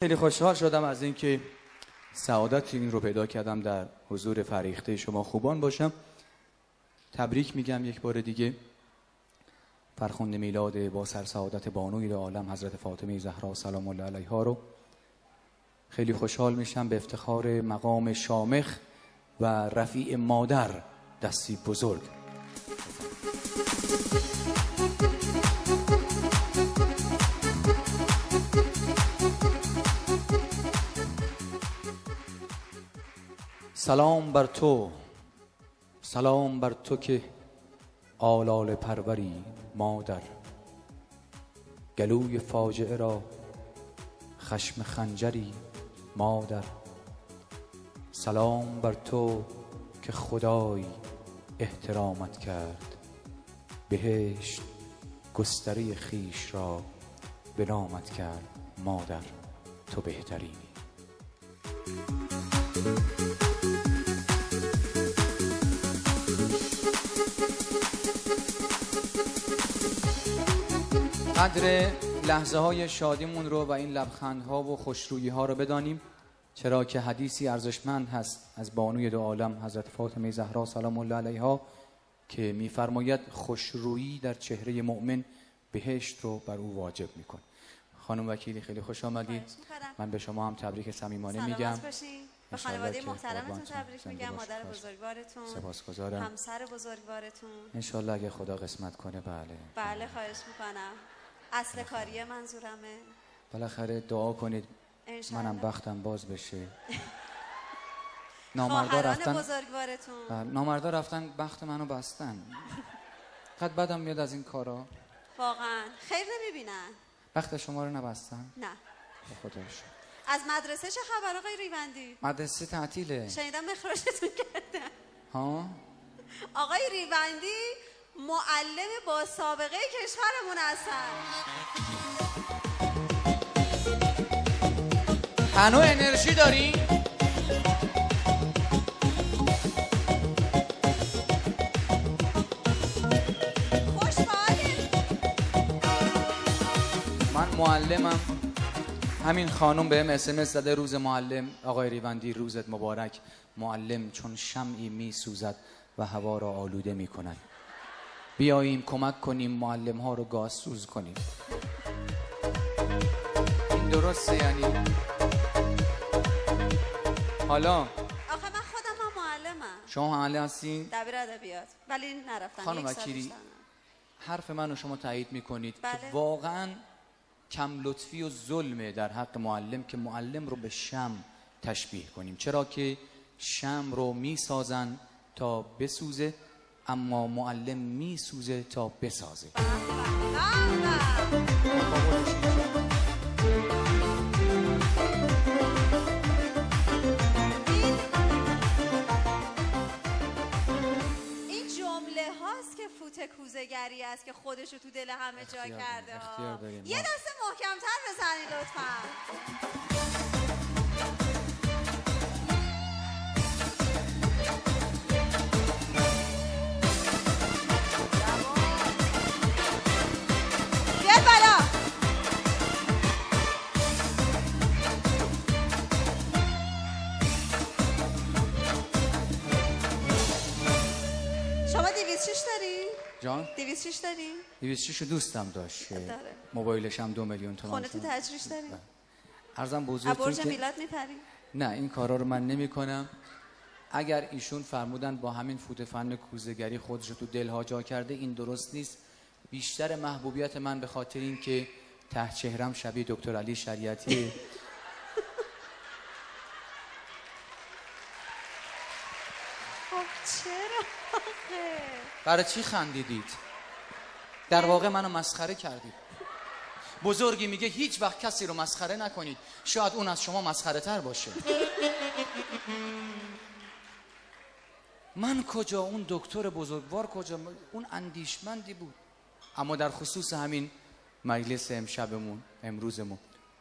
خیلی خوشحال شدم از اینکه سعادت این رو پیدا کردم در حضور فریخته شما خوبان باشم. تبریک میگم یک بار دیگه فرخنده میلاد با سرسعادت بانوی عالم حضرت فاطمه زهرا سلام الله علیها رو. خیلی خوشحال میشم به افتخار مقام شامخ و رفیع مادر دستی بزرگ. سلام بر تو، سلام بر تو که آلال پروری مادر، گلوی فاجعه را خشم خنجری مادر. سلام بر تو که خدای احترامت کرد، بهشت گستره خیش را به نامت کرد مادر، تو بهترینی. قدر لحظه های شادیمون رو و این لبخندها و خوشرویی ها رو بدانیم، چرا که حدیثی ارزشمند هست از بانوی دو عالم حضرت فاطمه زهرا سلام الله علیها که میفرماید خوشرویی در چهره مؤمن بهشت رو بر او واجب میکنه. خانم وکیلی خیلی خوش آمدید. من به شما هم تبریک صمیمانه میگم. به خانواده محترمتون تبریک میگم، مادر بزرگوارتون، سپاسگزارم، همسر بزرگوارتون. انشالله اگه خدا قسمت کنه. بله خواهش میکنم. اصل کاری منظورمه. بالاخره دعا کنید منم بختم باز بشه. خواهران بزرگوارتون، نامردا رفتن بخت منو بستن. قد بدم میاد از این کارا. واقعا خیر نمیبینن. بخت شما رو نبستن؟ نه. به خدا شکر. از مدرسه چه خبر آقای ریوندی؟ مدرسه تعطیله. شنیدم مخراجتون کردن. ها؟ آقای ریوندی معلم با سابقه کشورمون هستن. هنو انرژی داری؟ خوشحالیم. من معلمم. همین خانم بهم اسمس زده روز معلم. آقای ریوندی روزت مبارک. معلم چون شمعی می سوزد و هوا را آلوده می کند. بیاییم کمک کنیم معلم ها رو گاز سوز کنیم. این درسته یعنی؟ حالا آخه من خودم هم معلمم. شما معلم هستین؟ دبیر ادبیات، ولی نرفتم. خانم وکیلی حرف منو شما تایید میکنید بله. که واقعا کم لطفی و ظلمه در حق معلم که معلم رو به شمع تشبیه کنیم، چرا که شمع رو میسازن تا بسوزه اما معلم میسوزه تا بسازه. این جمله هاست که فوت کوزه‌گری است که خودش رو تو دل همه جا کرده. یه دست محکم‌تر بزنید لطفاً. شما 206 داری؟ جان؟ 206 داری؟ 206 دوستم داشت. داره. موبایلش هم 2 میلیون تومان. خونه تو تجریش داری؟ عرضم بزرگتون برج که میلاد میپری؟ نه این کارا رو من نمی کنم. اگر ایشون فرمودن با همین فوت فن کوزه‌گری خودش رو تو دلها جا کرده، این درست نیست. بیشتر محبوبیت من به خاطر این که ته چهرم شبیه دکتر علی شریعتی. خب چرا؟ برای چی خندیدید؟ در واقع منو مسخره کردید. بزرگی میگه هیچ وقت کسی رو مسخره نکنید، شاید اون از شما مسخره تر باشه. من کجا، اون دکتر بزرگوار کجا، اون اندیشمندی بود. اما در خصوص همین مجلس امروزمون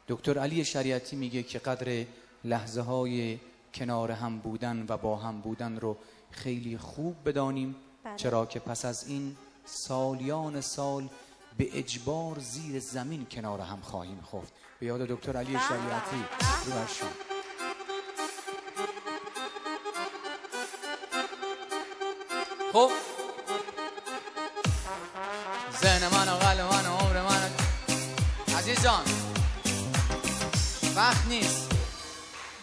دکتر علی شریعتی میگه که قدر لحظه های کنار هم بودن و با هم بودن رو خیلی خوب بدانیم. بله. چرا که پس از این سالیان سال به اجبار زیر زمین کنار هم خواهیم خفت. به یاد دکتر علی شریعتی رو برشان. خب ذهن من و قلب من و عمر من عزیزان وقت نیست